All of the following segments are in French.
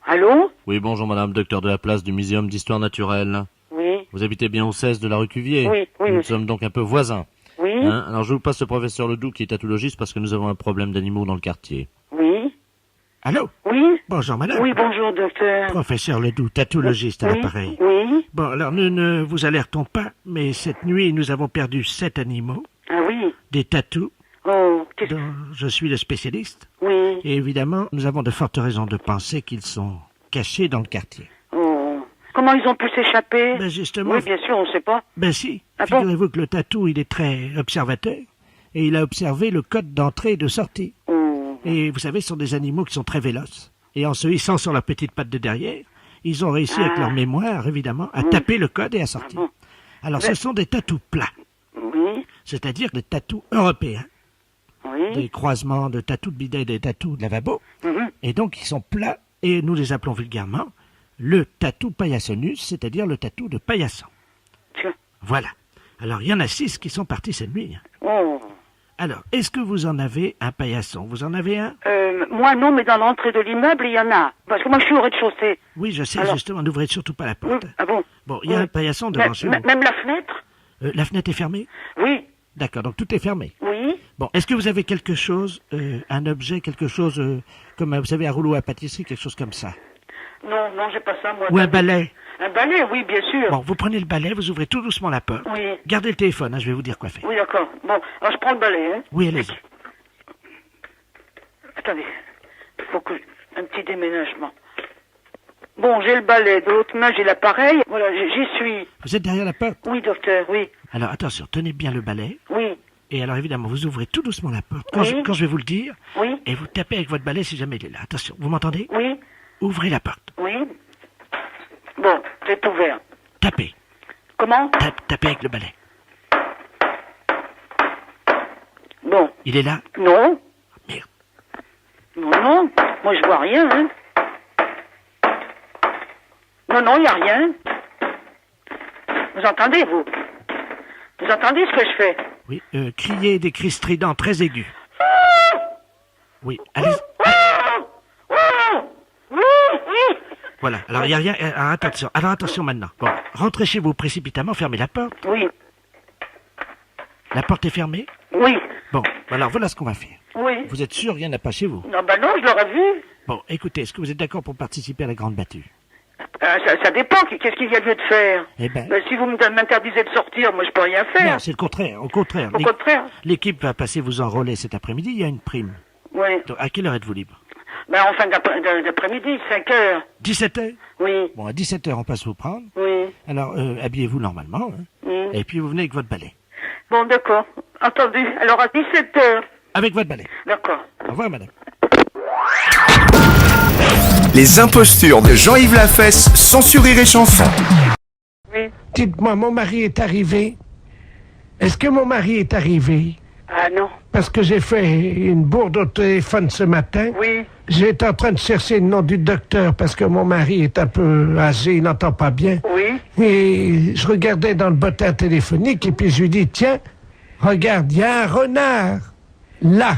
Allô? Oui, bonjour madame, docteur de la place du Muséum d'Histoire Naturelle. Oui. Vous habitez bien au 16 de la rue Cuvier? Oui, oui, Nous monsieur. sommes donc un peu voisins. Oui. Hein? Alors je vous passe le professeur Ledoux qui est tatologiste parce que nous avons un problème d'animaux dans le quartier. Oui. Allô? Oui. Bonjour madame. Oui, bonjour, docteur. Professeur Ledoux, tatologiste à Oui. l'appareil. Oui. Bon, alors nous ne vous alertons pas, mais cette nuit nous avons perdu 7 animaux, Ah oui. des tatous, Oh, qu'est-ce... dont je suis le spécialiste. Oui. Et évidemment, nous avons de fortes raisons de penser qu'ils sont cachés dans le quartier. Oh. Comment ils ont pu s'échapper? Ben justement, Oui, bien sûr, on sait pas. ben si, Ah bon? figurez-vous que le tatou, il est très observateur, et il a observé le code d'entrée et de sortie. Oh. Et vous savez, ce sont des animaux qui sont très véloces. Et en se hissant sur leur petite patte de derrière, ils ont réussi avec leur mémoire, évidemment, à taper le code et à sortir. bon. Alors, Mais- ce sont des tatous plats, Oui. c'est-à-dire des tatous européens, Oui. des croisements de tatous de bidet et des tatous de lavabo. Mhm. Et donc, ils sont plats, et nous les appelons vulgairement le tatou paillassonus, c'est-à-dire le tatou de paillasson. Tiens. Voilà. Alors, il y en a 6 qui sont partis cette nuit. Oh. Alors, est-ce que vous en avez un paillasson? Vous en avez un? Moi non, mais dans l'entrée de l'immeuble, il y en a. Parce que moi, je suis au rez-de-chaussée. Oui, je sais, Alors- justement, n'ouvrez surtout pas la Oui. porte. Ah bon? Bon, il y a Oui. un paillasson devant chez vous. Même la fenêtre? La fenêtre est fermée? Oui. D'accord, donc tout est fermé. Oui. Bon, est-ce que vous avez quelque chose, un objet, quelque chose, comme, vous savez, un rouleau à pâtisserie, quelque chose comme ça? Non, non, j'ai pas ça, moi. Ou un balai? Un balai, oui, bien sûr. Bon, vous prenez le balai, vous ouvrez tout doucement la porte. Oui. Gardez le téléphone, hein, je vais vous dire quoi faire. Oui, d'accord. Bon, alors je prends le balai, hein. Oui, allez-y. Attendez, il faut que... Un petit déménagement. Bon, j'ai le balai, de l'autre main, j'ai l'appareil. Voilà, j'y suis. Vous êtes derrière la porte? Oui, docteur, oui. Alors, attention, tenez bien le balai. Oui, Et alors, évidemment, vous ouvrez tout doucement la porte, Oui. quand je vais vous le dire. oui, Et vous tapez avec votre balai si jamais il est là. Attention, vous m'entendez? oui, Ouvrez la porte. oui. Bon, c'est ouvert. Tapez. Comment? Tapez avec le balai. Bon, Il est là? non. Merde. Non, non, moi je vois rien, hein. Non, non, il n'y a rien. Vous entendez, vous? Vous entendez ce que je fais? Oui, criez des cris stridents très aigus. Oui, allez. Voilà, alors il n'y a rien. Alors attention maintenant. Bon, rentrez chez vous précipitamment, fermez la porte. Oui, La porte est fermée? oui, Bon, alors voilà ce qu'on va faire. oui. Vous êtes sûr, rien n'a pas chez vous? Non, ben non, je l'aurais vu. Bon, écoutez, est-ce que vous êtes d'accord pour participer à la grande battue? Ça dépend, qu'est-ce qu'il y a lieu de faire? Eh ben, Si vous m'interdisez de sortir, moi je peux rien faire. non, c'est le contraire. Au contraire, Au contraire. l'équipe va passer vous enrôler cet après-midi, il y a une prime. Oui. Donc, à quelle heure êtes-vous libre? Ben en fin d'après-midi, 5 heures. 17h? Oui, Bon, à 17h, on passe vous prendre. oui, Alors, habillez-vous normalement, hein, oui. et puis vous venez avec votre balai. Bon, d'accord. Entendu. Alors à 17 heures. Avec votre balai. D'accord. Au revoir, madame. Les impostures de Jean-Yves Lafesse, sans sourire et chanson. Oui. Dites-moi, mon mari est arrivé? Est-ce que mon mari est arrivé? Ah non. Parce que j'ai fait une bourde au téléphone ce matin. Oui. J'étais en train de chercher le nom du docteur parce que mon mari est un peu âgé, il n'entend pas bien. Oui. Et je regardais dans le bottin téléphonique et puis je lui dis, tiens, regarde, il y a un renard là.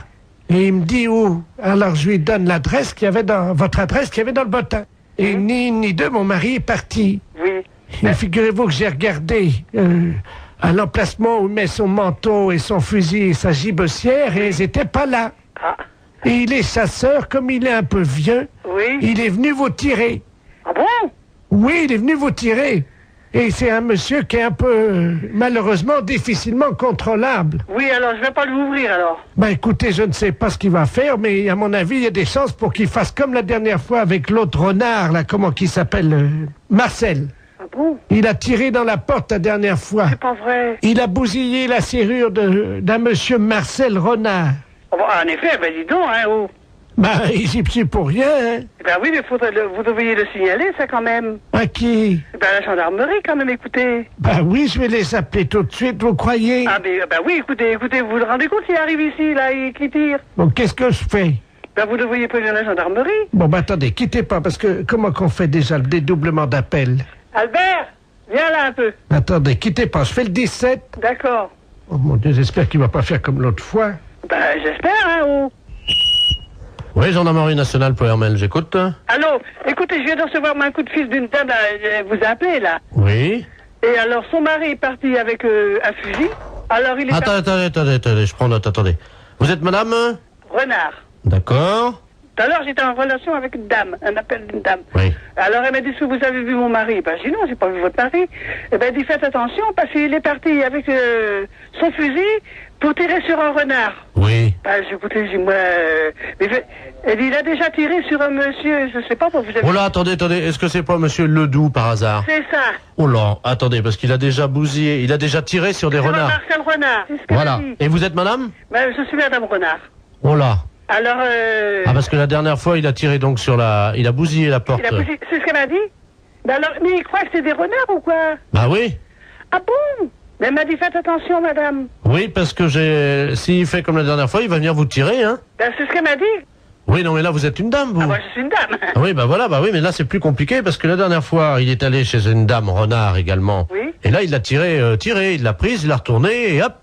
Et il me dit où? Alors je lui donne l'adresse qu'il y avait dans, votre adresse qu'il y avait dans le bottin. Et ni une ni deux, mon mari est parti. Oui. Et figurez-vous que j'ai regardé à l'emplacement où il met son manteau et son fusil et sa gibecière et ils étaient pas là. Ah. Et il est chasseur, comme il est un peu vieux, Oui. il est venu vous tirer. Ah bon? Oui, il est venu vous tirer. Et c'est un monsieur qui est un peu, malheureusement, difficilement contrôlable. Oui, alors je vais pas l'ouvrir alors. Ben écoutez, je ne sais pas ce qu'il va faire, mais à mon avis, il y a des chances pour qu'il fasse comme la dernière fois avec l'autre renard, là, comment qu'il s'appelle, Marcel. Ah bon? Il a tiré dans la porte la dernière fois. C'est pas vrai. Il a bousillé la serrure d'un monsieur Marcel Renard. Oh, bon, en effet, ben dis donc, hein, oh. Ben, il s'y prie pour rien, hein. Ben oui, mais vous devriez le signaler, ça quand même. À qui? Ben la gendarmerie quand même, écoutez. Ben oui, je vais les appeler tout de suite, vous croyez? Ah ben oui, écoutez, vous vous rendez compte s'il arrive ici, là, et qui tire? Bon, qu'est-ce que je fais? Ben vous devriez prévenir la gendarmerie. Bon, ben attendez, quittez pas, parce que comment qu'on fait déjà le dédoublement d'appel? Albert, viens là un peu. Attendez, quittez pas, je fais le 17. D'accord. Oh mon Dieu, j'espère qu'il va pas faire comme l'autre fois. Ben j'espère, hein, oh. Oui, gendarmerie nationale, Pohermel, j'écoute. Allô, écoutez, je viens de recevoir un coup de fil d'une dame, elle vous a appelé, là. Oui. Et alors, son mari est parti avec un fusil. Alors, il est Attendez, je prends note, attendez. Vous êtes madame Renard. D'accord. Tout à l'heure, j'étais en relation avec une dame, un appel d'une dame. Oui. Alors, elle m'a dit, est-ce que vous avez vu mon mari? Ben, je dis non, j'ai pas vu votre mari. Eh ben, elle dit, faites attention, parce qu'il est parti avec son fusil pour tirer sur un renard. Oui. Ben, écoutez, j'ai moi... elle dit, il a déjà tiré sur un monsieur, je sais pas, pour vous avez... Oh là, attendez, est-ce que c'est pas monsieur Ledoux, par hasard? C'est ça. Oh là, attendez, parce qu'il a déjà bousillé, il a déjà tiré sur des renards. Marcel Renard, c'est ce qu'elle Voilà. a dit. Et vous êtes madame? Ben, je suis madame Renard. Oh là. Alors, Ah, parce que la dernière fois, il a tiré donc sur la... Il a bousillé la porte. c'est ce qu'elle m'a dit. Ben alors, mais il croit que c'est des renards ou quoi? Bah oui. Ah bon? Mais elle m'a dit, faites attention, madame. Oui, parce que s'il fait comme la dernière fois, il va venir vous tirer, hein. Ben, c'est ce qu'elle m'a dit. Oui, non, mais là, vous êtes une dame, vous. Ah, moi, je suis une dame. Ah oui, bah voilà, bah oui, mais là, c'est plus compliqué, parce que la dernière fois, il est allé chez une dame renard également. Oui. Et là, il l'a tiré, il l'a prise, il l'a retournée, et hop,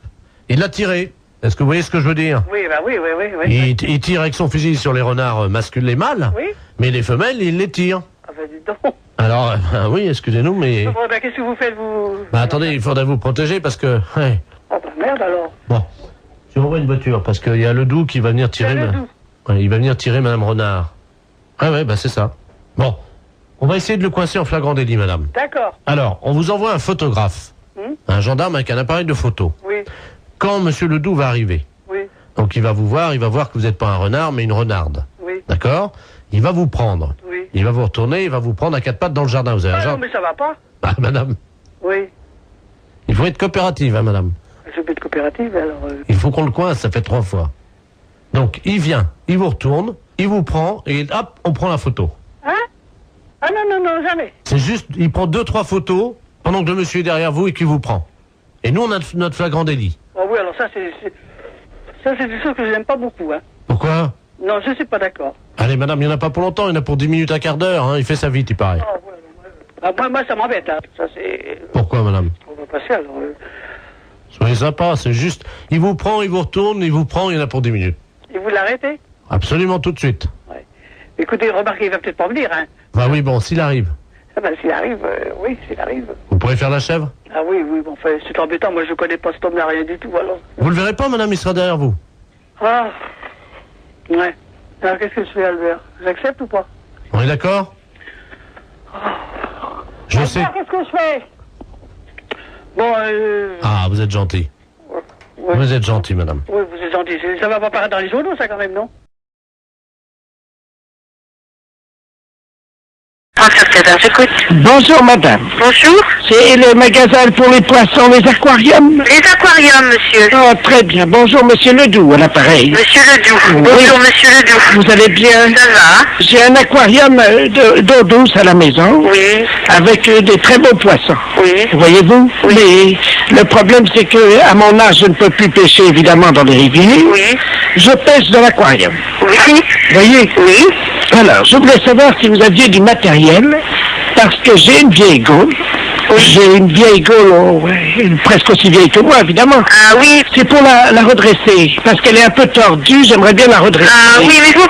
il l'a tiré. Est-ce que vous voyez ce que je veux dire? Oui, bah oui. Il tire avec son fusil sur les renards masculins, les mâles, Oui. mais les femelles, il les tire. Ah, ben, dis donc. Alors, oui, excusez-nous, mais... Bon, ben, qu'est-ce que vous faites, vous? Bah attendez, il faudrait vous protéger, parce que... Ouais. Ah, ben, merde, alors. Bon, je vous envoie une voiture, parce qu'il y a Ledoux qui va venir tirer... C'est Ledoux. Ouais, il va venir tirer Madame Renard. Ah ouais, bah c'est ça. Bon, on va essayer de le coincer en flagrant délit, madame. D'accord. Alors, on vous envoie un photographe, un gendarme avec un appareil de photo. Oui. Quand Monsieur Ledoux va arriver, Oui. donc il va vous voir que vous n'êtes pas un renard, mais une renarde. Oui. D'accord? Il va vous prendre. Oui. Il va vous retourner, il va vous prendre à quatre pattes dans le jardin. Vous avez un Ah non, jardin? mais ça va pas. Ah, madame, Oui. il faut être coopérative, hein, madame. Je vais être coopérative, alors... Il faut qu'on le coince, ça fait 3 fois. Donc, il vient, il vous retourne, il vous prend, et hop, on prend la photo. Hein? Ah non, jamais. C'est juste, il prend 2-3 photos pendant que le monsieur est derrière vous et qu'il vous prend. Et nous, on a notre flagrant délit. Oh oui, alors ça, c'est des choses que je n'aime pas beaucoup, hein. Pourquoi? Non, je suis pas d'accord. Allez, madame, il n'y en a pas pour longtemps, il y en a pour 10 minutes, un quart d'heure, hein. Il fait ça vite, il paraît. Ah, ouais, ouais. Ah, moi, ça m'embête, hein. Ça, c'est... Pourquoi, madame? On va passer, alors... Soyez sympa, c'est juste, il vous prend, il vous retourne, il vous prend, il y en a pour 10 minutes. Et vous l'arrêtez? Absolument tout de suite. Ouais. Écoutez, remarquez, il va peut-être pas venir, hein. Bah oui, bon, s'il arrive. Ah ben, s'il arrive, oui, s'il arrive. Vous pourrez faire la chèvre? Ah oui, bon, enfin, c'est embêtant, moi, je connais pas cet homme-là, rien du tout, alors... Vous le verrez pas, madame, il sera derrière vous. Ah, ouais. Alors, qu'est-ce que je fais, Albert? J'accepte ou pas? On est d'accord? Je sais. Albert, qu'est-ce que je fais? Bon, Ah, vous êtes gentil. ouais. Vous êtes gentil, madame. Oui, vous êtes gentil. Ça va pas paraître dans les journaux, ça, quand même, non? J'écoute. Bonjour, madame. Bonjour. C'est le magasin pour les poissons, les aquariums? Les aquariums, monsieur. Oh, très bien. Bonjour, monsieur Ledoux, à l'appareil. Monsieur Ledoux. Oui. Bonjour, monsieur Ledoux. Vous allez bien? Ça va? J'ai un aquarium d'eau douce à la maison. Oui. Avec des très beaux poissons. Oui. Voyez-vous? Oui. Mais le problème, c'est que à mon âge, je ne peux plus pêcher, évidemment, dans les rivières. Oui. Je pêche dans l'aquarium. Oui. Voyez? Oui. Alors, je voulais savoir si vous aviez du matériel, parce que j'ai une vieille gaule. J'ai une vieille gaule, presque aussi vieille que moi, évidemment. Ah oui. C'est pour la redresser, parce qu'elle est un peu tordue, j'aimerais bien la redresser. Ah oui, mais vous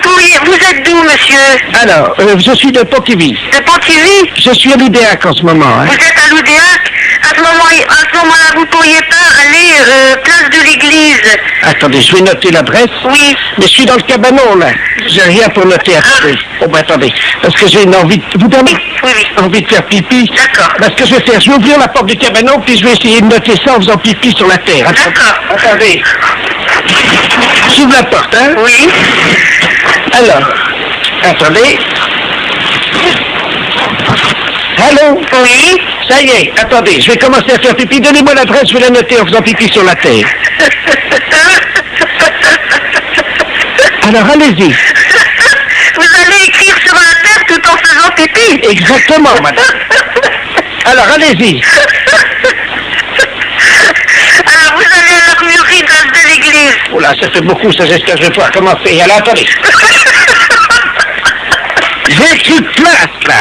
êtes d'où, monsieur? Alors, je suis de Pontivy. De Pontivy? Je suis à l'Oudéac en ce moment. Hein. Vous êtes à l'Oudéac? À ce moment-là, vous pourriez pas aller place de l'église? Attendez, je vais noter l'adresse. Oui. Mais je suis dans le cabanon, là. J'ai rien pour noter. Attendez. Oh, ben attendez. Parce que j'ai une envie... Vous donnez Oui. envie de faire pipi? D'accord. Parce que je vais faire... Je vais ouvrir la porte du cabanon, puis je vais essayer de noter ça en faisant pipi sur la terre. D'accord. Attendez. J'ouvre la porte, hein? Oui. Alors. Attendez. Allô? Oui. Ça y est, attendez, je vais commencer à faire pipi. Donnez-moi l'adresse, je vais la noter en faisant pipi sur la terre. Alors, allez-y. Vous allez écrire sur la terre tout en faisant pipi? Exactement, madame. Alors, allez-y. Alors, vous allez à l'armurerie de l'église. Oh là, ça fait beaucoup, ça, j'espère que je vais pouvoir commencer. Alors, attendez. J'ai écrit place, là.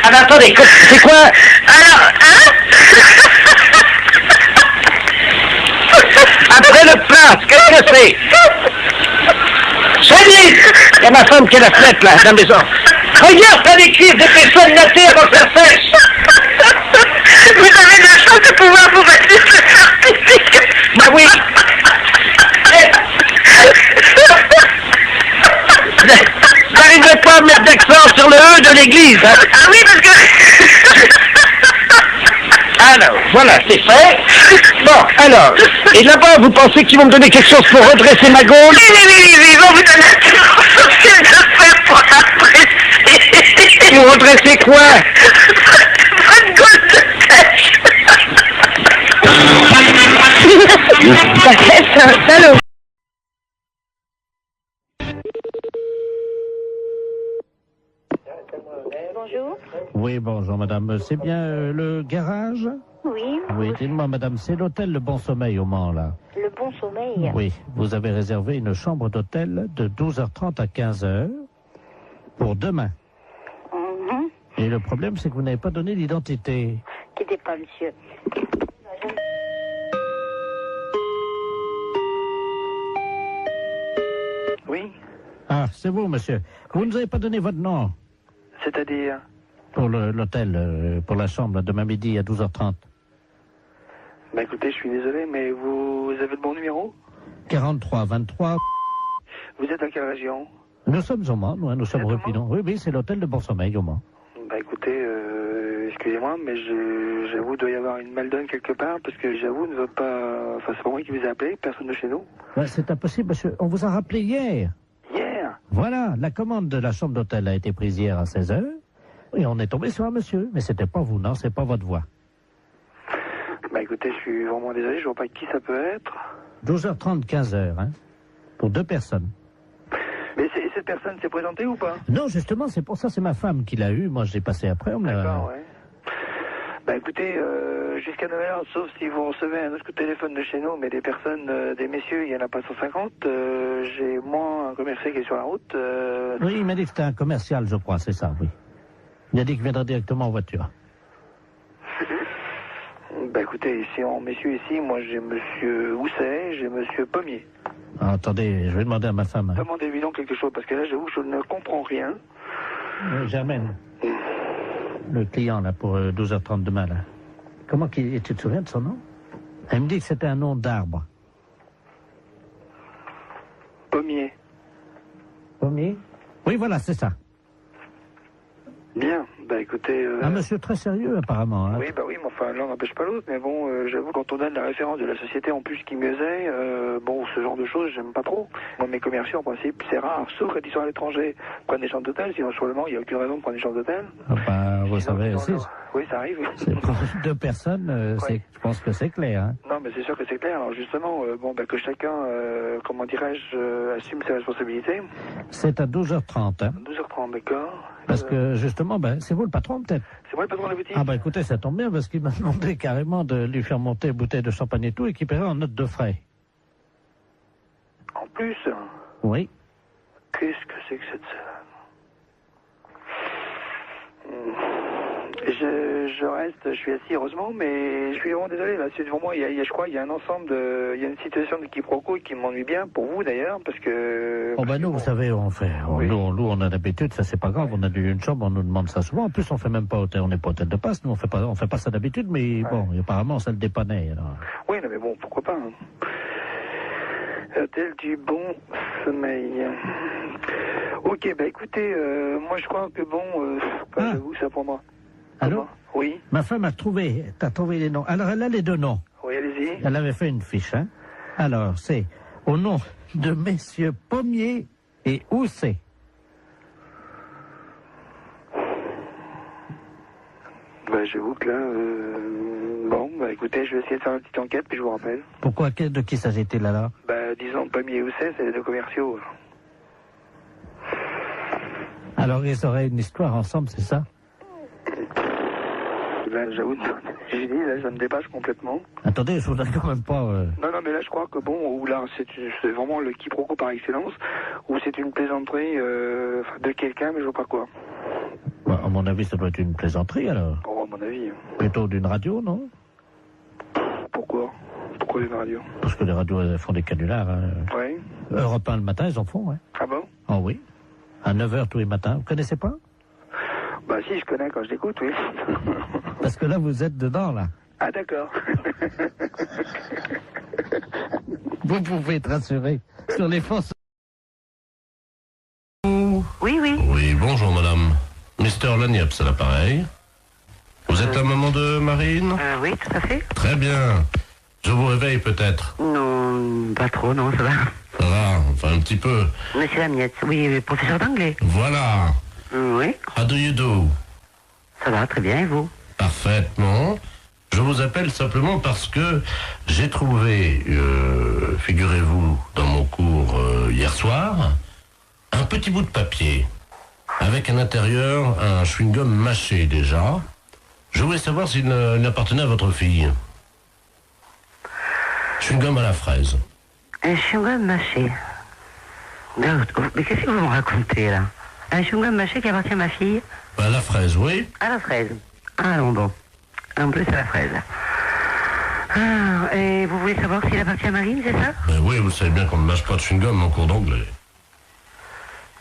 Alors, attendez, c'est quoi? Alors, hein? Après le place, qu'est-ce que c'est? Ça y y a ma femme qui est la fenêtre, là, dans la maison. Regarde, t'as des cuivres, des personnes de la terre dans sa sèche. Vous avez de la chance de pouvoir vous mettre ce certificat. Bah oui. J'arriverai pas à mettre d'accent sur le E de l'église, hein. Ah oui, parce que... Alors, voilà, c'est fait. Bon, alors, et là-bas, vous pensez qu'ils vont me donner quelque chose pour redresser ma gaule? Oui, ils vont vous donner un social de faire pour apprécier. Pour redresser quoi? Votre gaule de pêche. Ça fait un salaud. Bonjour. Oui, bonjour madame. C'est bien le garage? Oui, Oui, dites-moi madame, c'est l'hôtel Le Bon Sommeil au Mans, là. le bon sommeil. Oui, vous avez réservé une chambre d'hôtel de 12h30 à 15h pour demain. Mhm. Et le problème, c'est que vous n'avez pas donné l'identité. Quittez pas, monsieur. Oui, Ah, c'est vous, monsieur. Vous ne nous avez pas donné votre nom c'est-à-dire... pour l'hôtel, pour la chambre, demain midi à 12h30. Bah écoutez, je suis désolé, mais vous avez le bon numéro? 43 23. Vous êtes à quelle région? Nous sommes au Mans, nous sommes Vous êtes rue au Mans Pinon. Oui, oui, c'est l'hôtel de Bon Sommeil au Mans. Bah écoutez, excusez-moi, mais j'avoue, il doit y avoir une maldonne quelque part, parce que j'avoue, ne veut pas... Enfin, c'est pas moi qui vous ai appelé, personne de chez nous. Ouais, c'est impossible, monsieur. On vous a rappelé hier. Hier? Voilà, la commande de la chambre d'hôtel a été prise hier à 16h. Et on est tombé sur un monsieur. Mais c'était pas vous, non, c'est pas votre voix. Bah écoutez, je suis vraiment désolé, je vois pas qui ça peut être. 12h30, 15h, hein. Pour 2 personnes. Mais cette personne s'est présentée ou pas? Non, justement, c'est pour ça, c'est ma femme qui l'a eu. Moi, je l'ai passé après. On me l'a... D'accord, ouais. Bah écoutez, jusqu'à 9h, sauf si vous recevez un autre coup de téléphone de chez nous, mais des personnes, des messieurs, il n'y en a pas 150. J'ai moi un commercial qui est sur la route. Oui, il m'a dit que c'était un commercial, je crois, c'est ça, oui. Il a dit qu'il viendrait directement en voiture. Bah écoutez, ici en messieurs ici, moi j'ai monsieur Housset, j'ai monsieur Pommier. Ah, attendez, je vais demander à ma femme. Hein. Demandez-lui donc quelque chose, parce que là j'avoue, je ne comprends rien. Germaine, le client là pour 12h30 demain là. Comment tu te souviens de son nom? Elle me dit que c'était un nom d'arbre. Pommier. Pommier? Oui, voilà, c'est ça. Bien, bah écoutez... Un monsieur très sérieux apparemment. Hein. Oui, bah oui, mais enfin l'un n'empêche pas l'autre, mais bon, j'avoue, quand on donne la référence de la société en plus qui mieux est, bon, ce genre de choses, j'aime pas trop. Moi, mes commerciaux, en principe, c'est rare, sauf quand ils sont à l'étranger, prennent des chambres d'hôtel, sinon sur le Mans, il n'y a aucune raison de prendre des chambres d'hôtel. Ah bah, vous savez, Oui, ça arrive. c'est pour 2 personnes, Ouais. je pense que c'est clair. Hein. Non, mais c'est sûr que c'est clair. Alors justement, bon, bah, que chacun, comment dirais-je, assume ses responsabilités. C'est à 12h30. Hein. 12h30, d'accord. Parce que justement, ben, c'est vous le patron peut-être. C'est moi le patron de la boutique. Ah bah écoutez, ça tombe bien parce qu'il m'a demandé carrément de lui faire monter une bouteille de champagne et tout et qu'il paierait en note de frais. En plus, Oui. qu'est-ce que c'est que cette je reste, je suis assis heureusement, mais je suis vraiment désolé. Là, c'est devant moi, je crois, il y a un ensemble de, il y a une situation de quiproquo qui m'ennuie bien pour vous d'ailleurs, parce que. Oh ben nous, vous savez, Oui. nous on a l'habitude, ça c'est pas grave, on a une chambre, on nous demande ça souvent. En plus, on fait même pas hôtel, on n'est pas hôtel de passe, nous on fait pas ça d'habitude, mais bon, apparemment ça le dépannait. Alors. Oui, non, mais bon, pourquoi pas. Hein. Hôtel du Bon Sommeil. Ok, bah écoutez, moi je crois que bon, j'avoue, ça prendra. Allô? Oui. Ma femme t'as trouvé les noms. Alors elle a les 2 noms. Oui, allez-y. Elle avait fait une fiche, hein. Alors c'est au nom de messieurs Pommier et Housset. Bah j'avoue que là, bon, bah écoutez, je vais essayer de faire une petite enquête, puis je vous rappelle. Pourquoi, de qui s'agit-il là? Bah disons, Pommier et Housset, c'est les 2 commerciaux. Alors ils auraient une histoire ensemble, c'est ça? Là, j'avoue, j'ai dit, là, ça me dépasse complètement. Attendez, je vous donne quand même pas... Non, mais là, je crois que bon, ou là, c'est vraiment le quiproquo par excellence, ou c'est une plaisanterie de quelqu'un, mais je vois pas quoi. Bah, à mon avis, ça doit être une plaisanterie, alors. Oh, à mon avis. Plutôt d'une radio, non? Pourquoi une radio? Parce que les radios, elles font des canulars. Hein. Ouais. Europe 1 le matin, ils en font, ouais. Ah bon? Oh oui. À 9h tous les matins. Vous connaissez pas? Bah si, je connais quand je l'écoute, oui. Parce que là, vous êtes dedans, là. Ah d'accord. Vous pouvez être rassuré sur les fausses. Oui, oui. Oui, bonjour madame. Mr. Lagniepce à l'appareil. Vous êtes la maman de Marine? Oui, tout à fait. Très bien. Je vous réveille peut-être. Non, pas trop, non, ça va. Ça va, enfin un petit peu. Monsieur Lamiette, oui, professeur d'anglais. Voilà. Oui, How do you do? ça va, très bien, et vous? Parfaitement. Je vous appelle simplement parce que j'ai trouvé, figurez-vous, dans mon cours hier soir, un petit bout de papier avec à l'intérieur un chewing-gum mâché déjà. Je voulais savoir s'il appartenait à votre fille. Chewing-gum à la fraise. Un chewing-gum mâché. Mais qu'est-ce que vous me racontez, là? Un chewing-gum mâché qui appartient à ma fille? À la fraise, oui. À la fraise. Ah non, bon. En plus, à la fraise. Ah, et vous voulez savoir s'il appartient à Marine, c'est ça? Oui, vous savez bien qu'on ne mâche pas de chewing-gum en cours d'anglais.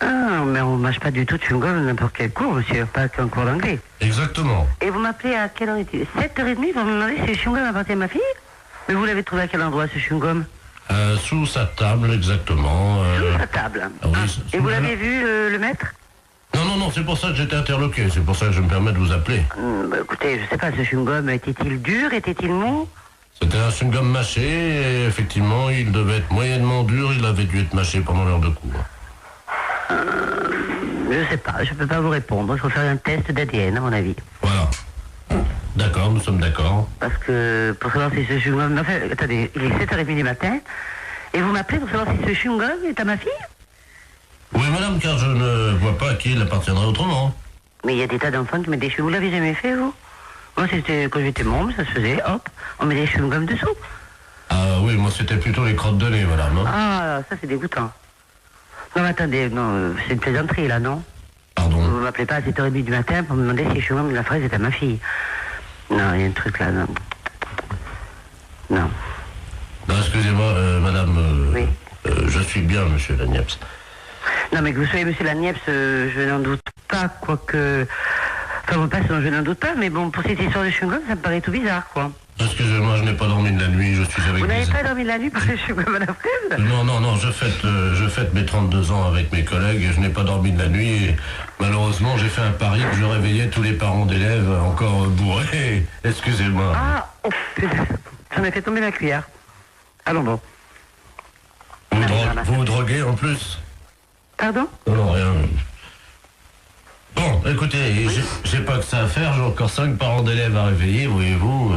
Ah, mais on ne mâche pas du tout de chewing-gum n'importe quel cours, monsieur, pas qu'un cours d'anglais. Exactement. Et vous m'appelez à quelle heure est-il? 7h30, vous me demandez si le chewing-gum appartient à ma fille? Mais vous l'avez trouvé à quel endroit, ce chewing-gum? Sous sa table, exactement. Sous sa table. Ah oui, Et vous l'avez vu, le maître? Non, c'est pour ça que j'étais interloqué. C'est pour ça que je me permets de vous appeler. Bah, écoutez, je sais pas, ce chewing-gum, était-il dur, était-il mou? C'était un chewing-gum mâché et effectivement, il devait être moyennement dur. Il avait dû être mâché pendant l'heure de cours. Je sais pas, je peux pas vous répondre. Il faut faire un test d'ADN, à mon avis. Voilà. D'accord, nous sommes d'accord. Parce que, pour savoir si ce chewing-gum... Enfin, attendez, il est 7h30 du matin, et vous m'appelez pour savoir si ce chewing-gum est à ma fille? Oui, madame, car je ne vois pas à qui il appartiendrait autrement. Mais il y a des tas d'enfants qui mettent des chewing-gums. Vous l'avez jamais fait, vous? Moi, c'était quand j'étais môme, ça se faisait, hop, on met des chewing-gums dessous. Ah oui, moi c'était plutôt les crottes de nez, madame. Hein. Ah, ça c'est dégoûtant. Non, mais attendez, non, c'est une plaisanterie, là, non? Pardon. Vous m'appelez pas à 7h30 du matin pour me demander si le chewing-gum de la fraise est à ma fille. Non, il y a un truc là, non. Non. Non, excusez-moi, madame. Oui. Je suis bien, monsieur Lagniepce. Non, mais que vous soyez monsieur Lagniepce, je n'en doute pas, quoique... Enfin, mon passe, je n'en doute pas, mais bon, pour cette histoire de chewing-gum, ça me paraît tout bizarre, quoi. Excusez-moi, je n'ai pas dormi de la nuit, je suis avec Vous n'avez mes... pas dormi la nuit parce que je suis comme à la fraise? Non, je fête mes 32 ans avec mes collègues et je n'ai pas dormi de la nuit et malheureusement j'ai fait un pari que je réveillais tous les parents d'élèves encore bourrés. Excusez-moi. Ah, oh, putain, j'en ai fait tomber la cuillère. Allons bon. Vous vous droguez en plus? Pardon? Non, rien. Bon, écoutez, j'ai pas que ça à faire, j'ai encore 5 parents d'élèves à réveiller, voyez-vous.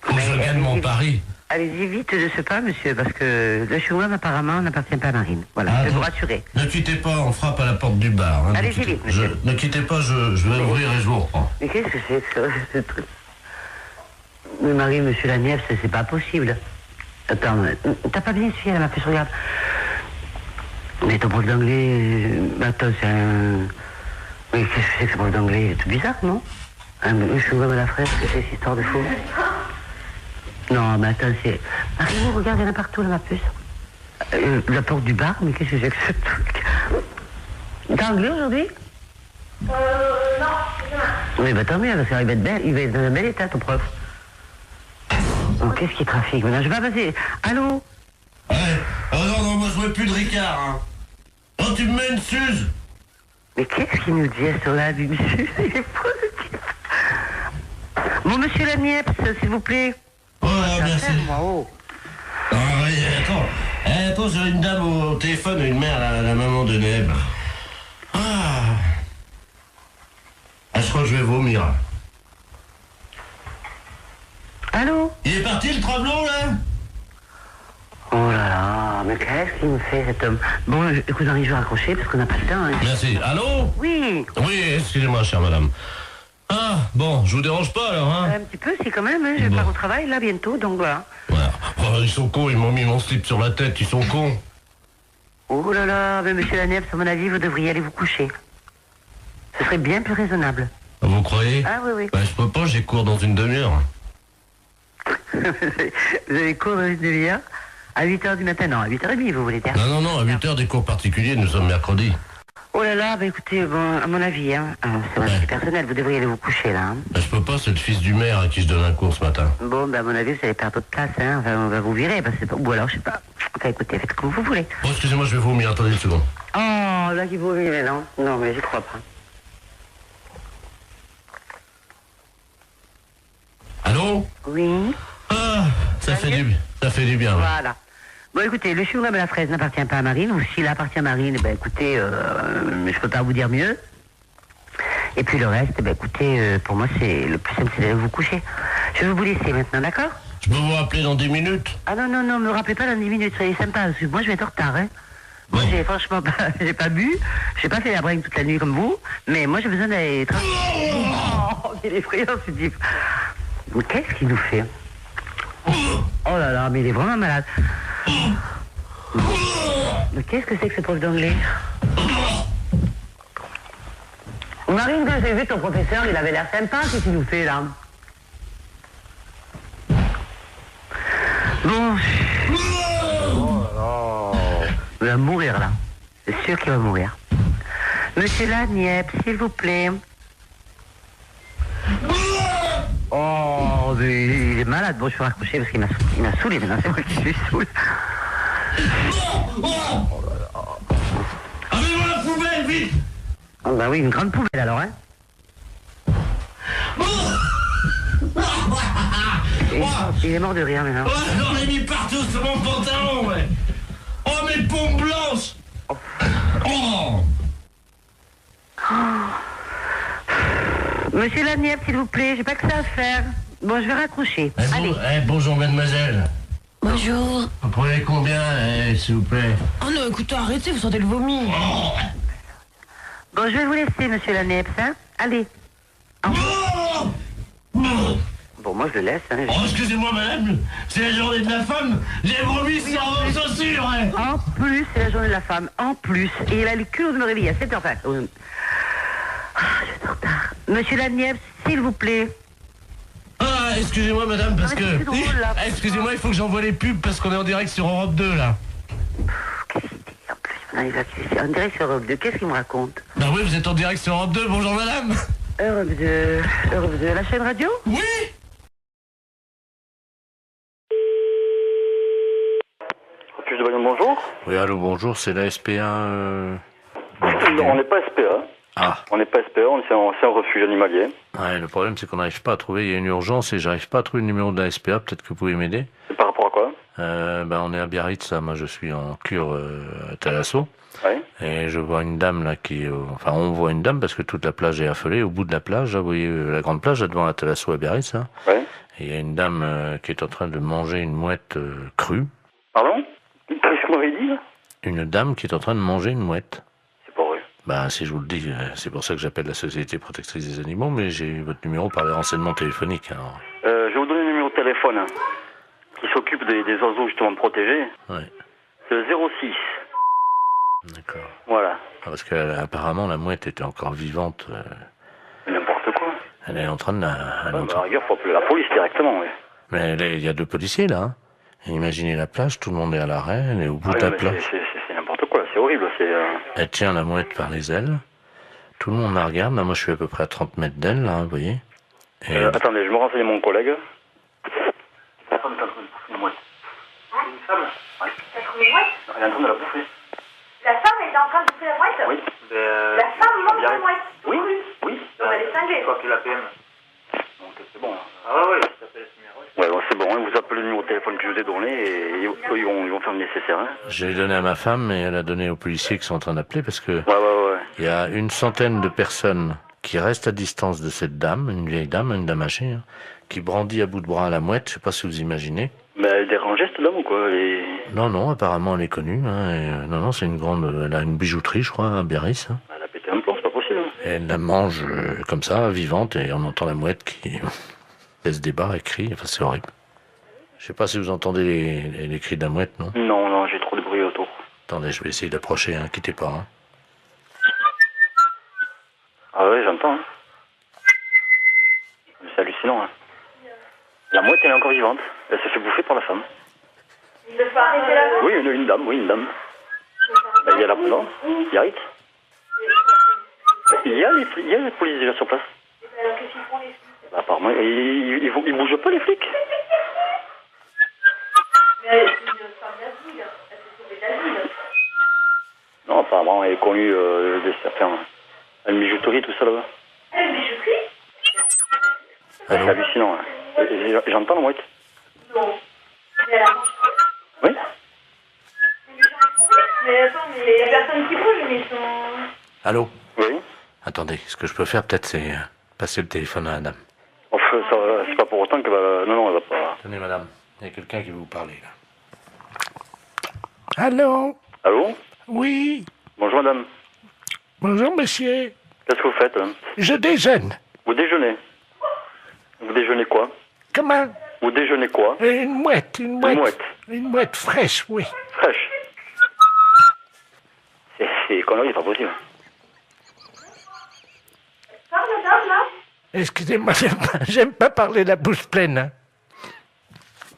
Faut que je gagne mon pari. Allez-y vite de ce pas, monsieur, parce que le chewing-gum apparemment n'appartient pas à Marine. Voilà, je vais vous rassurer. Ne quittez pas, on frappe à la porte du bar. Hein, allez-y vite, monsieur. Ne quittez pas, je vais ouvrir et je vous reprends. Mais qu'est-ce que c'est que ce truc? Mais Marie, monsieur Lagniepce, c'est pas possible. Attends, t'as pas bien suivi, elle m'a fait je regarde. Mais ton prof d'anglais, attends, c'est un... Mais qu'est-ce que c'est que ce prof d'anglais? C'est tout bizarre, non? Un chewing-gum à la fraise, que c'est cette histoire de fou? Non, mais attends, c'est... Marie, regarde, il y en a partout, là, ma puce. La porte du bar, mais qu'est-ce que c'est que ce truc? T'es anglais aujourd'hui? Non. Oui, bah tant mieux, parce qu'il va être belle, il va être dans un bel état, ton prof. Oh, qu'est-ce qui trafique maintenant? Je vais pas passer. Allô? Ouais. Oh non, moi je veux plus de Ricard, hein. Oh, tu me mets une suze. Mais qu'est-ce qu'il nous dit sur la vie, monsieur? Il est positif. Bon, monsieur Lagniepce, s'il vous plaît. Voilà, merci. Moi, oh. Ah oui, attends, j'ai une dame au téléphone, une mère, la maman de Neb. Ah, je crois que je vais vomir. Allô? Il est parti le travelot, là? Oh là là, mais qu'est-ce qu'il me fait, cet homme? Bon, écoute, Henri, je vais raccrocher parce qu'on n'a pas le temps. Hein. Merci. Allô? Oui. Oui, excusez-moi, chère madame. Ah, bon, je vous dérange pas, alors, hein? Un petit peu, si, quand même, hein, je pars au travail, là, bientôt, donc voilà. Voilà. Oh, ils sont cons, ils m'ont mis mon slip sur la tête, ils sont cons. Oh là là, mais monsieur Lagniepce, à mon avis, vous devriez aller vous coucher. Ce serait bien plus raisonnable. Vous croyez? Ah oui, oui. Bah, je peux pas, j'ai cours dans une demi-heure. Vous avez cours dans une demi-heure? À 8h du matin, non, à 8h30, vous voulez dire? Non, à 8h des cours particuliers, nous sommes mercredi. Oh là là, bah écoutez, bon, à mon avis, hein, c'est mon avis personnel, vous devriez aller vous coucher là. Hein. Ben, je peux pas, c'est le fils du maire à qui je donne un cours ce matin. Bon, bah à mon avis, vous allez perdre votre place, hein. Enfin, on va vous virer, parce que ou alors, je sais pas. Enfin, écoutez, faites comme vous voulez. Oh, excusez-moi, je vais vomir, attendez une seconde. Oh, là, qui vomit, mais non. Non, mais j'y crois pas. Allô? Oui. Ah, ça fait du bien. Ouais. Voilà. Bon, écoutez, le chewing-gum à la fraise n'appartient pas à Marine, ou s'il appartient à Marine, ben écoutez, je peux pas vous dire mieux. Et puis le reste, ben écoutez, pour moi, c'est le plus simple, c'est d'aller vous coucher. Je vais vous laisser maintenant, d'accord? Je peux vous rappeler dans 10 minutes? Ah non, me rappelez pas dans 10 minutes, soyez sympa, parce que moi, je vais être en retard, hein. Moi, j'ai franchement pas, j'ai pas bu, j'ai pas fait la bringue toute la nuit comme vous, mais moi, j'ai besoin d'aller... Oh, il est effrayant, ce type. Mais qu'est-ce qu'il nous fait? Oh là là, mais il est vraiment malade. Mais qu'est-ce que c'est que ce prof d'anglais? Marine, quand j'ai vu ton professeur, il avait l'air sympa, qu'est-ce qu'il nous fait là? Bon. Oh là. Il va mourir là. C'est sûr qu'il va mourir. Monsieur Laniep, s'il vous plaît. Oh, mais il est malade. Bon, je vais raccrocher parce qu'il m'a saoulé maintenant. C'est moi qui suis saoul. Oh là là. Avez-moi la poubelle, vite! Ah bah oui, une grande poubelle alors, hein. Il est mort de rire maintenant. Oh, j'en ai mis partout sur mon pantalon, ouais! Oh, mes pompes blanches! Oh! Monsieur Laniep, s'il vous plaît, j'ai pas que ça à faire. Bon, je vais raccrocher. Allez. Bonjour, mademoiselle. Bonjour. Vous prenez combien, s'il vous plaît? Oh non, écoutez, arrêtez, vous sentez le vomi. Oh. Bon, je vais vous laisser, monsieur Laniep, hein. Allez. Oh. Bon, moi, je le laisse, hein. Oh, excusez-moi, madame, c'est la journée de la femme. J'ai vomi sans vos chaussures, hein. En plus, c'est la journée de la femme. En plus. Et il a le culot de me réveiller à 7h. Enfin, je vais être en retard. Monsieur Laniep, s'il vous plaît. Ah, excusez-moi, madame, parce que... drôle, là, excusez-moi, il faut que j'envoie les pubs parce qu'on est en direct sur Europe 2, là. Qu'est-ce qu'il dit en plus? Non, il va en direct sur Europe 2. Qu'est-ce qu'il me raconte? Bah oui, vous êtes en direct sur Europe 2. Bonjour, madame. Europe 2, la chaîne radio? Oui. Refuge de Bayonne, bonjour. Oui, allô, bonjour, c'est la SPA. Non, on n'est pas SPA. Ah. On n'est pas SPA, c'est un refuge animalier. Ouais, le problème, c'est qu'on n'arrive pas à trouver. Il y a une urgence et j'arrive pas à trouver le numéro de la SPA. Peut-être que vous pouvez m'aider. C'est par rapport à quoi? On est à Biarritz, là. Moi, je suis en cure à Thalasso. Oui. Et je vois une dame, là, enfin, on voit une dame parce que toute la plage est affolée. Au bout de la plage, là, vous voyez la grande plage, là, devant la Thalasso à Biarritz, là. Oui. Et il y a une dame qui est en train de manger une mouette crue. Pardon? Qu'est-ce que vous m'avez dit, là? Une dame qui est en train de manger une mouette. C'est pas vrai. Bah, si je vous le dis, c'est pour ça que j'appelle la Société Protectrice des Animaux, mais j'ai votre numéro par les renseignements téléphoniques. Alors. Je vais vous donner le numéro de téléphone hein, qui s'occupe des oiseaux justement protégés. Ouais. C'est le 06. D'accord. Voilà. Ah, parce qu'apparemment, la mouette était encore vivante. N'importe quoi. Elle est en train de la... À la rigueur, faut appeler la police directement, oui. Mais il y a 2 policiers, là. Hein. Et imaginez la plage, tout le monde est à l'arrêt, elle est au bout de la plage. C'est n'importe quoi, c'est horrible. Elle tient la mouette par les ailes. Tout le monde la regarde. Là, moi, je suis à peu près à 30 mètres d'elle, là, vous voyez. Et... attendez, je me renseigne mon collègue. La femme est en train de bouffer une mouette. Une femme? Ouais. Elle a trouvé une mouette? Elle est en train de la bouffer. La femme est en train de bouffer la mouette? Oui. La femme mange la mouette? Oui, oui. Donc elle est cinglée. Je crois que la PM. Donc c'est bon. Ah ouais, ça s'appelle ce numéro. Ouais, bon, c'est bon, hein, vous appelez le numéro de téléphone que je vous ai donné et ils vont faire le nécessaire. Hein. Je l'ai donné à ma femme et elle a donné aux policiers qui sont en train d'appeler parce que ouais. Il y a une centaine de personnes qui restent à distance de cette dame, une vieille dame, une dame âgée, hein, qui brandit à bout de bras la mouette, je sais pas si vous imaginez. Mais elle dérange cette dame ou quoi? Non, apparemment elle est connue. Hein, non, c'est une grande... Elle a une bijouterie, je crois, à Biarritz. Hein. Elle a pété un plomb, c'est pas possible. Et elle la mange comme ça, vivante, et on entend la mouette qui laisse des barres et crie. Enfin, c'est horrible. Je sais pas si vous entendez les cris de la mouette, non? Non, j'ai trop de bruit autour. Attendez, je vais essayer d'approcher, hein, quittez pas. Hein. Ah ouais, j'entends. Hein. C'est hallucinant. Hein. La mouette, elle est encore vivante. Elle s'est fait bouffer par la femme. Il ne faut arrêter la mouette? Oui, une dame. Ben, il y a la... Non, Biarritz. Il y a les polices déjà sur place. Alors qu'est-ce qu'ils font les flics? Bah, apparemment, ils bougent pas les flics. Mais elle est une femme d'asile. Elle s'est sauvée d'asile. Non, apparemment, elle est connue de certains. Une bijouterie, tout ça là-bas. Elle est une bijouterie? C'est hallucinant. Hein. J'entends la mouette. Non. Mais elle a mangé. Oui. Mais attends, mais il y a personne qui bouge, mais ils sont... Allô? Oui. Attendez, ce que je peux faire peut-être c'est passer le téléphone à la dame. Enfin, c'est pas pour autant qu'elle va... Non, elle va pas... Tenez madame, il y a quelqu'un qui veut vous parler là. Allô? Allô? Oui. Bonjour madame. Bonjour, monsieur. Qu'est-ce que vous faites? Je déjeune. Vous déjeunez? Vous déjeunez quoi? Comment? Vous déjeunez quoi? Une mouette. Une mouette. Une mouette fraîche, oui. Fraîche. C'est connerie, c'est pas possible. Parle, madame, là? Excusez-moi, j'aime pas parler la bouche pleine. Hein.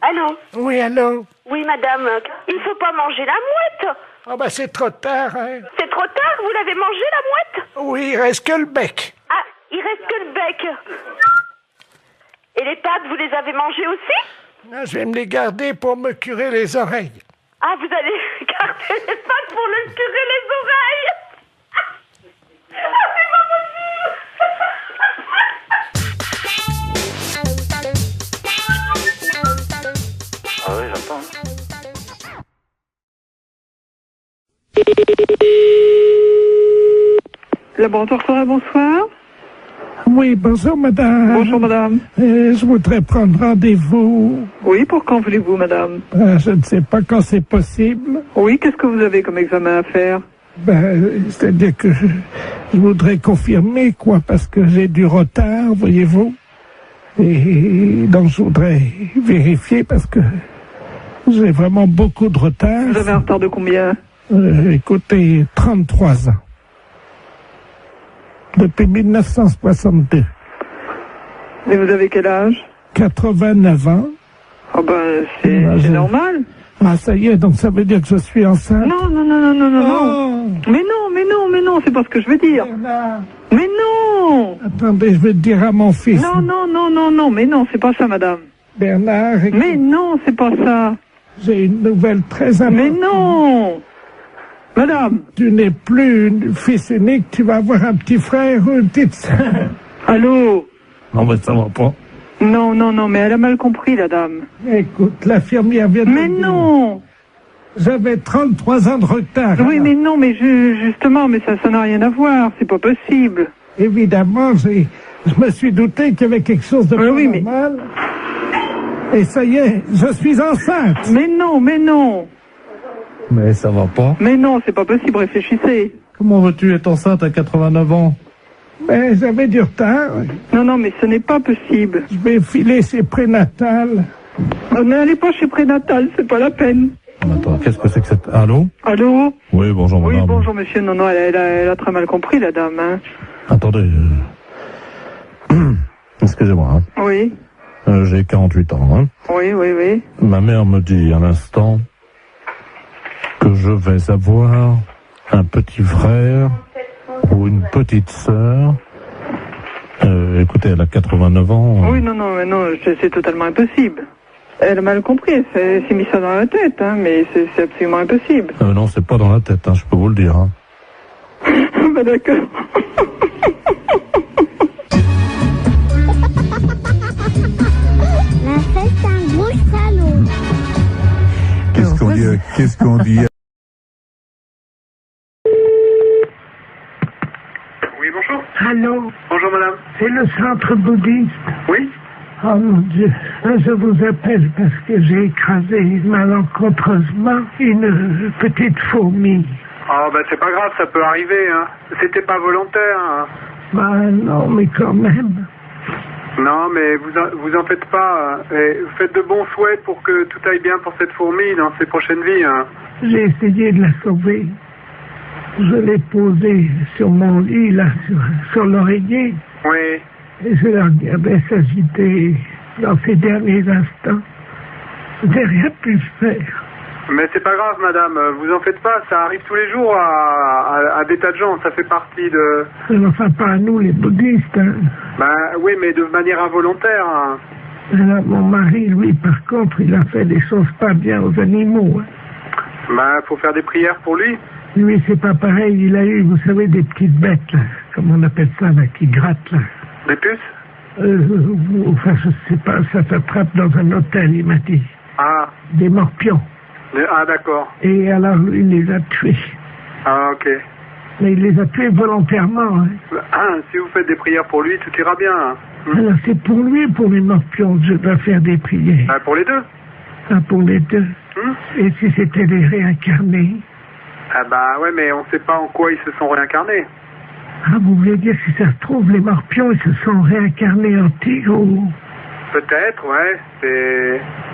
Allô? Oui, allô? Oui, madame. Il faut pas manger la mouette. Oh, bah, c'est trop tard, hein. C'est trop tard, vous l'avez mangée, la mouette? Oui, il reste que le bec. Ah, il reste que le bec. Et les pattes, vous les avez mangées aussi? Non, je vais me les garder pour me curer les oreilles. Ah, vous allez garder les pattes pour le curer les oreilles? Ah, c'est pas possible! Ah oui, j'entends. Laboratoire Cora, bonsoir. Oui, bonjour, madame. Bonjour, madame. Je voudrais prendre rendez-vous. Oui, pour quand voulez-vous, madame? Je ne sais pas quand c'est possible. Oui, qu'est-ce que vous avez comme examen à faire? C'est-à-dire que je voudrais confirmer, quoi, parce que j'ai du retard, voyez-vous. Et donc, je voudrais vérifier parce que j'ai vraiment beaucoup de retard. Vous avez un retard de combien? Écoutez, 33 ans. Depuis 1962. Et vous avez quel âge? 89 ans. Oh ben, c'est normal. Ah, ça y est, donc ça veut dire que je suis enceinte? Non. Mais non, c'est pas ce que je veux dire. Bernard. Mais non! Attendez, je vais te dire à mon fils. Non, mais non, c'est pas ça, madame. Bernard, écoute, Mais non, c'est pas ça. j'ai une nouvelle très importante. Mais non! Madame! Tu n'es plus une fils unique, tu vas avoir un petit frère ou une petite sœur. Allô? Non, mais ça va pas. Non, mais elle a mal compris, la dame. Écoute, l'infirmière vient de Mais me dire. non! J'avais 33 ans de retard. Oui, mais non, mais justement, mais ça n'a rien à voir, c'est pas possible. Évidemment, je me suis douté qu'il y avait quelque chose de pas normal. Et ça y est, je suis enceinte. Mais non. Mais ça va pas. Mais non, c'est pas possible, réfléchissez. Comment veux-tu être enceinte à 89 ans? Mais j'avais du retard. Non, mais ce n'est pas possible. Je vais filer chez Prénatal. N'allez pas chez Prénatal, c'est pas la peine. Attends, qu'est-ce que c'est que cette... Allô? Allô? Oui, bonjour madame. Oui, bonjour monsieur. Non, elle a très mal compris, la dame. Hein. Attendez. Excusez-moi. Hein. Oui. J'ai 48 ans. Hein. Oui. Ma mère me dit à l'instant que je vais avoir un petit frère ou une petite sœur. Écoutez, elle a 89 ans. Oui, non, c'est totalement impossible. Elle a mal compris, elle s'est mis ça dans la tête, hein, mais c'est absolument impossible. Non, c'est pas dans la tête, hein, je peux vous le dire. Hein. Bah d'accord. La fête, c'est un gros salaud. Qu'est-ce qu'on dit Oui, bonjour. Allô? Bonjour, madame. C'est le centre bouddhiste. Oui? Oh mon Dieu, je vous appelle parce que j'ai écrasé malencontreusement une petite fourmi. Ah, bah c'est pas grave, ça peut arriver, hein. C'était pas volontaire, hein. Bah non, mais quand même. Non, mais vous en faites pas. Hein. Et faites de bons souhaits pour que tout aille bien pour cette fourmi dans ses prochaines vies, hein. J'ai essayé de la sauver. Je l'ai posée sur mon lit, là, sur l'oreiller. Oui. Et je la regardais s'agiter dans ses derniers instants. Je n'ai rien pu faire. Mais c'est pas grave, madame, vous en faites pas, ça arrive tous les jours à des tas de gens, ça fait partie de... Mais enfin, pas à nous, les bouddhistes. Hein. Bah oui, mais de manière involontaire. Hein. Alors, mon mari, lui, par contre, il a fait des choses pas bien aux animaux. Hein. Bah, faut faire des prières pour lui. Lui, c'est pas pareil, il a eu, vous savez, des petites bêtes, là, comme on appelle ça, là, qui grattent, là. Des puces Enfin, je sais pas, ça s'attrape dans un hôtel, il m'a dit. Ah. Des morpions. Ah, d'accord. Et alors, lui, il les a tués. Ah, ok. Mais il les a tués volontairement. Hein. Ah, si vous faites des prières pour lui, tout ira bien. Hein. Alors, c'est pour lui ou pour les morpions que je dois faire des prières? Ah, pour les deux. Ah, pour les deux. Et si c'était des réincarnés? Ah bah ouais, mais on sait pas en quoi ils se sont réincarnés. Ah, vous voulez dire, si ça se trouve, les morpions, ils se sont réincarnés en tigre ou... Peut-être, ouais,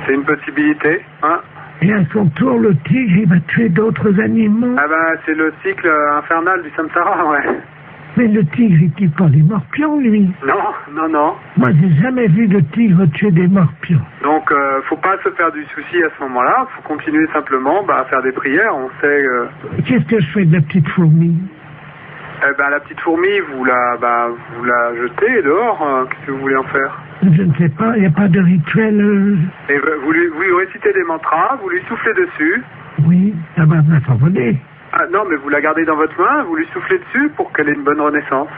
c'est une possibilité, hein. Et à son tour, le tigre, il va tuer d'autres animaux. Ah bah, c'est le cycle infernal du samsara, ouais. Mais le tigre, il tue pas les morpions, lui. Non. Moi, j'ai jamais vu de tigre tuer des morpions. Donc, faut pas se faire du souci à ce moment-là. Faut continuer simplement à faire des prières. On sait... Qu'est-ce que je fais de la petite fourmi? Eh ben, la petite fourmi, vous la jetez dehors. Qu'est-ce que vous voulez en faire? Je ne sais pas, il n'y a pas de rituel... Et vous lui récitez des mantras, vous lui soufflez dessus. Oui, ça va s'envoler. Ah non, mais vous la gardez dans votre main, vous lui soufflez dessus pour qu'elle ait une bonne renaissance.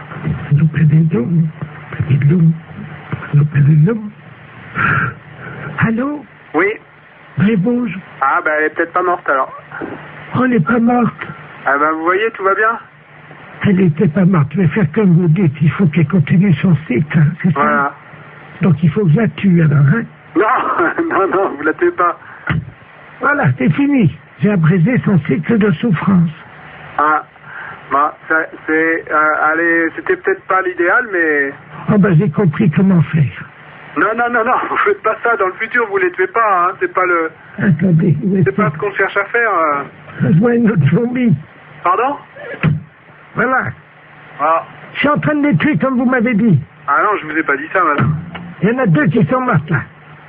Allô? Oui. Réponse. Ah, ben, elle est peut-être pas morte, alors. Oh, elle n'est pas morte. Ah, ben, vous voyez, tout va bien? Elle n'était pas morte, mais faire comme vous dites, il faut qu'elle continue son cycle, hein, c'est ça? Voilà. Donc, il faut que je la tue, alors, hein? Non, vous la tuez pas. Voilà, c'est fini. J'ai abrégé son cycle de souffrance. Ah, bah, c'était peut-être pas l'idéal, mais... Oh, ben, j'ai compris comment faire. Non, vous faites pas ça. Dans le futur, vous les tuez pas, hein. C'est pas le... Attendez, c'est pas ce qu'on cherche à faire. Je vois une autre fourmi. Pardon? Voilà. Ah. Je suis en train de les tuer comme vous m'avez dit. Ah non, je vous ai pas dit ça, madame. Il y en a deux qui sont mortes, là.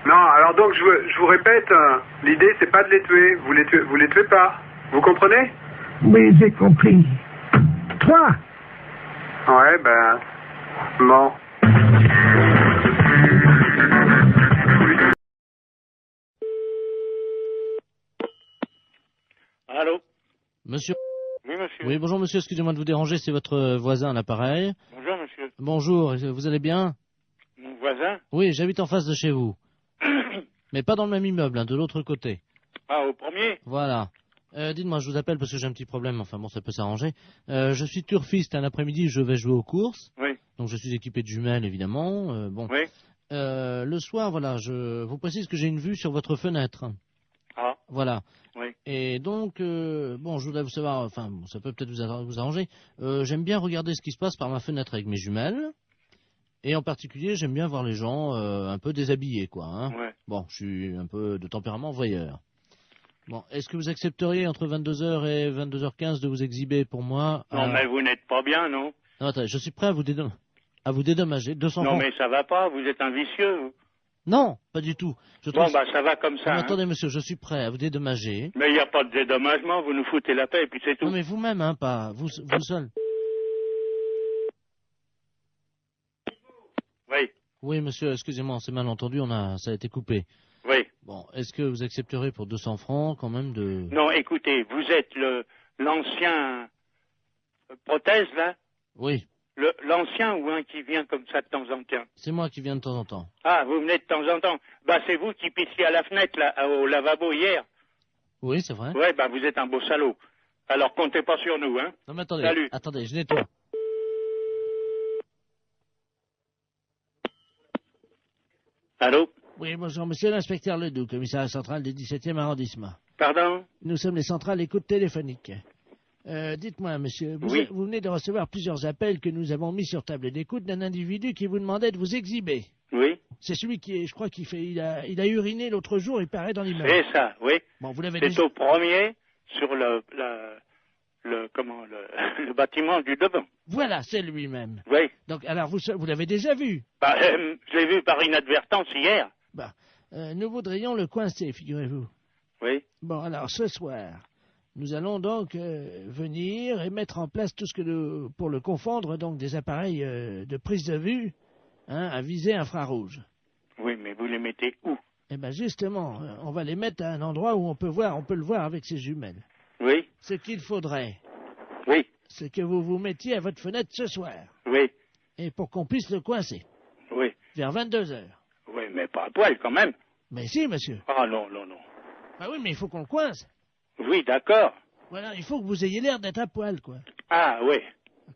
Non, alors donc, je vous répète, l'idée, c'est pas de les tuer. Vous les tuez pas. Vous comprenez? Oui, j'ai compris. 3. Ouais, ben... Bon. Allô? Monsieur? Oui, monsieur. Oui, bonjour monsieur, excusez-moi de vous déranger, c'est votre voisin à l'appareil. Bonjour, monsieur. Bonjour, vous allez bien? Mon voisin? Oui, j'habite en face de chez vous. Mais pas dans le même immeuble, hein, de l'autre côté. Ah, au premier? Voilà. Dites-moi, je vous appelle parce que j'ai un petit problème, enfin bon, ça peut s'arranger. Je suis turfiste, un après-midi, je vais jouer aux courses. Oui. Donc je suis équipé de jumelles, évidemment. Bon. Oui. Le soir, voilà, je vous précise que j'ai une vue sur votre fenêtre. Ah. Voilà. Oui. Et donc, bon, je voudrais vous savoir, enfin, ça peut peut-être vous arranger. J'aime bien regarder ce qui se passe par ma fenêtre avec mes jumelles. Et en particulier, j'aime bien voir les gens un peu déshabillés, quoi. Hein. Ouais. Bon, je suis un peu de tempérament voyeur. Bon, est-ce que vous accepteriez entre 22h et 22h15 de vous exhiber pour moi? Non, mais vous n'êtes pas bien, non? Non, attendez, je suis prêt à vous dédommager. 200 Non, francs. mais ça va pas, vous êtes un vicieux, vous. Non, pas du tout. Bon, bah, ça va comme ça. Non, hein. attendez, monsieur, je suis prêt à vous dédommager. Mais il n'y a pas de dédommagement, vous nous foutez la paix et puis c'est tout. Non, mais vous-même, hein, pas vous seul. Oui. Oui, monsieur, excusez-moi, on s'est mal entendu, ça a été coupé. Oui. Bon, est-ce que vous accepterez pour 200 francs quand même de... Non, écoutez, vous êtes l'ancien prothèse, là? Oui. L'ancien ou un qui vient comme ça de temps en temps? C'est moi qui viens de temps en temps. Ah, vous venez de temps en temps. Bah, c'est vous qui pissiez à la fenêtre, là, au lavabo hier. Oui, c'est vrai. Ouais, bah, vous êtes un beau salaud. Alors, comptez pas sur nous, hein. Non, mais attendez. Salut. Attendez, je nettoie. Allô? Oui, bonjour, monsieur l'inspecteur Ledoux, commissariat central du 17e arrondissement. Pardon? Nous sommes les centrales écoute téléphonique. Dites-moi, monsieur, vous venez de recevoir plusieurs appels que nous avons mis sur table d'écoute d'un individu qui vous demandait de vous exhiber. Oui. C'est celui qui, je crois il a uriné l'autre jour, il paraît dans l'immeuble. C'est ça, oui. Bon, vous l'avez C'est au premier, sur le bâtiment du devant. Voilà, c'est lui-même. Oui. Donc, alors, vous l'avez déjà vu? Bah, je l'ai vu par inadvertance hier. Bah, nous voudrions le coincer, figurez-vous. Oui. Bon, alors, ce soir, nous allons donc venir et mettre en place tout ce que pour le confondre, donc des appareils de prise de vue à visée infrarouge. Oui, mais vous les mettez où? Eh bien, justement, on va les mettre à un endroit où on peut le voir avec ses jumelles. Oui. Ce qu'il faudrait, Oui. c'est que vous vous mettiez à votre fenêtre ce soir. Oui. Et pour qu'on puisse le coincer. Oui. Vers 22h. Oui, mais pas à poil quand même. Mais si, monsieur. Ah non, non, non. Ah oui, mais il faut qu'on le coince. Oui, d'accord. Voilà, il faut que vous ayez l'air d'être à poil, quoi. Ah oui.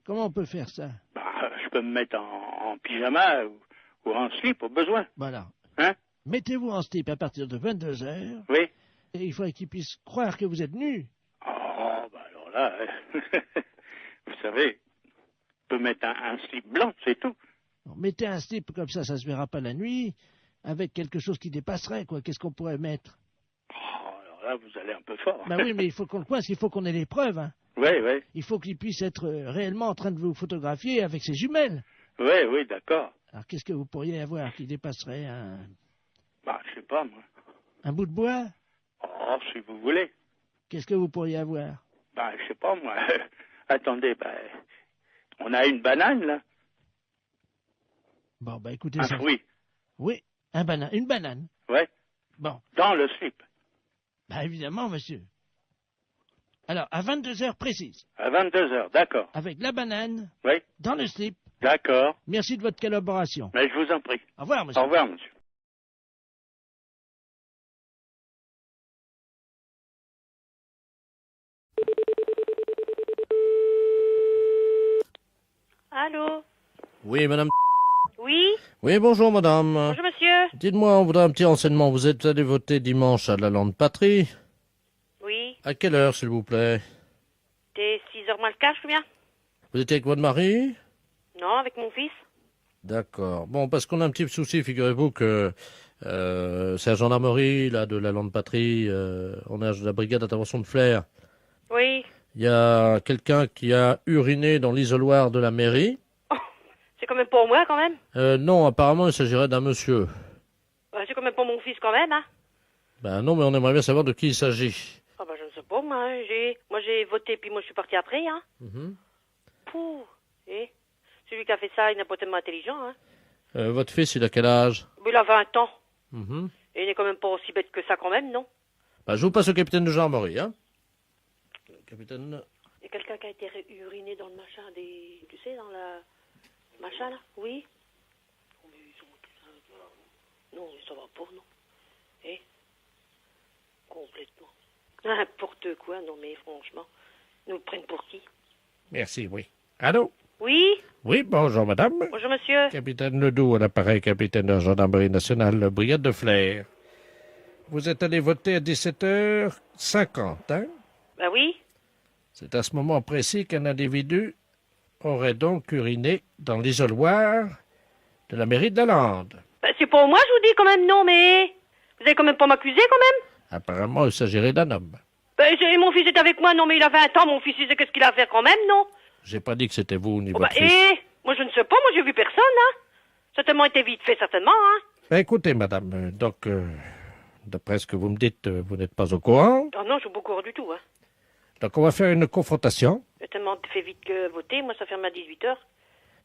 Comment on peut faire ça? Bah, je peux me mettre en pyjama ou en slip au besoin. Voilà. Hein? Mettez-vous en slip à partir de 22h. Oui. Et il faudrait qu'ils puissent croire que vous êtes nu. Oh, bah alors là, vous savez, je peux mettre un slip blanc, c'est tout. Bon, mettez un slip comme ça se verra pas la nuit, avec quelque chose qui dépasserait, quoi. Qu'est-ce qu'on pourrait mettre? Oh, alors là, vous allez un peu fort. Bah oui, mais il faut qu'on le coince, il faut qu'on ait les preuves, hein. Oui, oui. Il faut qu'il puisse être réellement en train de vous photographier avec ses jumelles. Oui, oui, d'accord. Alors qu'est-ce que vous pourriez avoir qui dépasserait un... Bah, je sais pas, moi. Un bout de bois? Oh, si vous voulez. Qu'est-ce que vous pourriez avoir? Bah, je sais pas, moi. Attendez, bah, on a une banane, là. Bon, bah écoutez Un ça. fruit. Oui, une banane. Ouais. Bon. Dans le slip. Bah évidemment, monsieur. Alors, à 22h précise. À 22h, d'accord. Avec la banane. Oui. Dans le slip. D'accord. Merci de votre collaboration. Mais je vous en prie. Au revoir, monsieur. Au revoir, monsieur. Allô? Oui, madame. Oui? Oui, bonjour, madame. Bonjour, monsieur. Dites-moi, on voudrait un petit renseignement. Vous êtes allé voter dimanche à la Lande Patrie. Oui. À quelle heure, s'il vous plaît? T'es 6h moins le quart, je bien? Vous étiez avec votre mari? Non, avec mon fils. D'accord. Bon, parce qu'on a un petit souci, figurez-vous que c'est la gendarmerie là, de la Lande Patrie. On a la brigade d'intervention de Flers. Oui. Il y a quelqu'un qui a uriné dans l'isoloir de la mairie. Oh, c'est quand même pour moi, quand même. Non, apparemment, il s'agirait d'un monsieur. C'est quand même pour mon fils, quand même, hein. Ben non, mais on aimerait bien savoir de qui il s'agit. Ah bah je ne sais pas, moi. Hein. Moi, j'ai voté, puis moi, je suis parti après, hein. Mhm. Pouh. Et celui qui a fait ça, il n'est pas tellement intelligent, hein. Votre fils, il a quel âge? Il a 20 ans. Mhm. Et il n'est quand même pas aussi bête que ça, quand même, non? Ben, je vous passe au capitaine de gendarmerie, hein. Capitaine... Il y a quelqu'un qui a été uriné dans le machin des... Tu sais, dans la... Machin, là? Oui? Non, mais ils ont tout ça... Non, ça va pas, non. Eh? Complètement. N'importe quoi, non, mais franchement. Ils nous prennent pour qui? Merci, oui. Allô? Oui? Oui, bonjour, madame. Bonjour, monsieur. Capitaine Ledoux, à l'appareil, capitaine de la gendarmerie nationale, brigade de Flers. Vous êtes allé voter à 17h50, hein? Ben oui. C'est à ce moment précis qu'un individu aurait donc uriné dans l'isoloir de la mairie de la Lande. Ben, c'est pour moi, je vous dis quand même, non, mais... Vous allez quand même pas m'accuser, quand même? Apparemment, il s'agirait d'un homme. Ben, mon fils est avec moi, non, mais il a 20 ans, mon fils, il sait qu'est-ce qu'il a à faire quand même, non? J'ai pas dit que c'était vous ni Oh, votre bah, fils. moi, je ne sais pas, moi, j'ai vu personne, hein. Ça a tellement été vite fait, certainement, hein. Ben, écoutez, madame, donc, d'après ce que vous me dites, vous n'êtes pas au courant. Oh non, je suis pas au courant du tout, hein. Donc, on va faire une confrontation. J'ai tellement fait vite que voter, moi, ça ferme à 18h.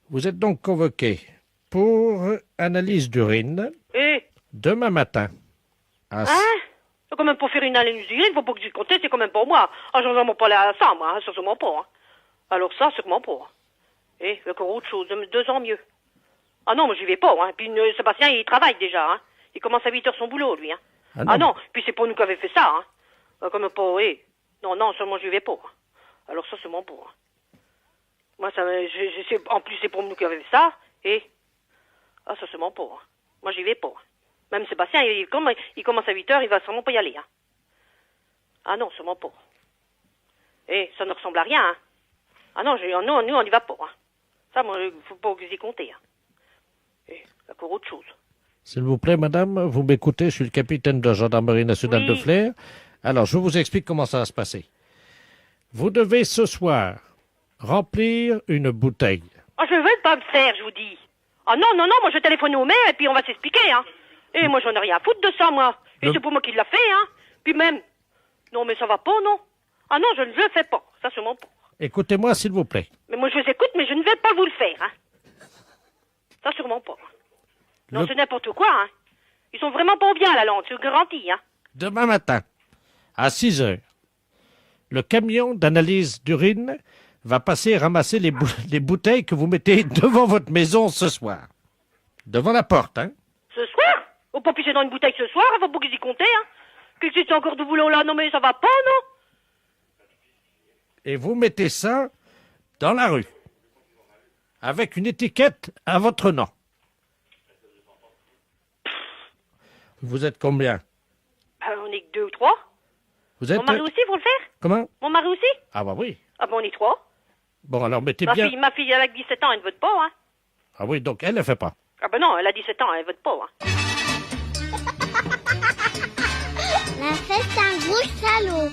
Vous êtes donc convoqué pour analyse d'urine demain matin. Hein? C'est quand même pour faire une analyse d'urine, faut pas que j'y compte, c'est quand même pour moi. Ah, j'en ai pas là à ça, moi, hein, ça, sûrement pas, hein. Alors ça, sûrement pas. Il y a encore autre chose, 2 ans mieux. Ah non, moi, j'y vais pas, hein. Puis Sébastien, il travaille déjà, hein. Il commence à 8h son boulot, lui, hein. Ah non, puis c'est pas nous qui avons fait ça, hein. Comme pas, Non, seulement j'y vais pas. Alors ça, sûrement pas. Hein. Moi, ça, en plus, c'est pour nous qui avons fait ça, Ah, ça, sûrement pas. Hein. Moi, j'y vais pas. Hein. Même Sébastien, il commence à 8h, il va sûrement pas y aller, hein. Ah non, sûrement pas. Ça ne ressemble à rien, hein. Ah non, nous, on n'y va pas, hein. Ça, moi, faut pas que vous y comptez, hein. Encore autre chose. S'il vous plaît, madame, vous m'écoutez, je suis le capitaine de la gendarmerie nationale de Flers. Alors, je vous explique comment ça va se passer. Vous devez ce soir remplir une bouteille. Ah, je veux pas me faire, je vous dis. Ah non, moi je téléphone au maire et puis on va s'expliquer, hein. Moi j'en ai rien à foutre de ça, moi. Et c'est pour moi qui l'a fait, hein. Puis même. Non, mais ça va pas, non. Ah non, je ne le fais pas. Ça, sûrement pas. Écoutez-moi, s'il vous plaît. Mais moi, je vous écoute, mais je ne vais pas vous le faire, hein. Ça, sûrement pas. Non, c'est n'importe quoi, hein. Ils sont vraiment pas bien, la lande, je vous garantis, hein. Demain matin, à 6 heures, le camion d'analyse d'urine va passer et ramasser les bouteilles que vous mettez devant votre maison ce soir. Devant la porte, hein. Ce soir? Faut pas pisser dans une bouteille ce soir, faut pas qu'ils y compter, hein. Qu'est-ce que c'est encore de boulot là? Non, mais ça va pas, non? Et vous mettez ça dans la rue, avec une étiquette à votre nom. Vous êtes combien? On est que 2 ou 3. Vous êtes... Mon mari aussi, vous le faire? Comment? Mon mari aussi? Ah bah oui. Ah ben on est 3. Bon, alors mettez Ma bien... fille, elle a 17 ans, elle ne vote pas, hein. Ah oui, donc elle ne fait pas. Ah ben non, elle a 17 ans, elle vote pas, hein. La fête, c'est un gros salaud.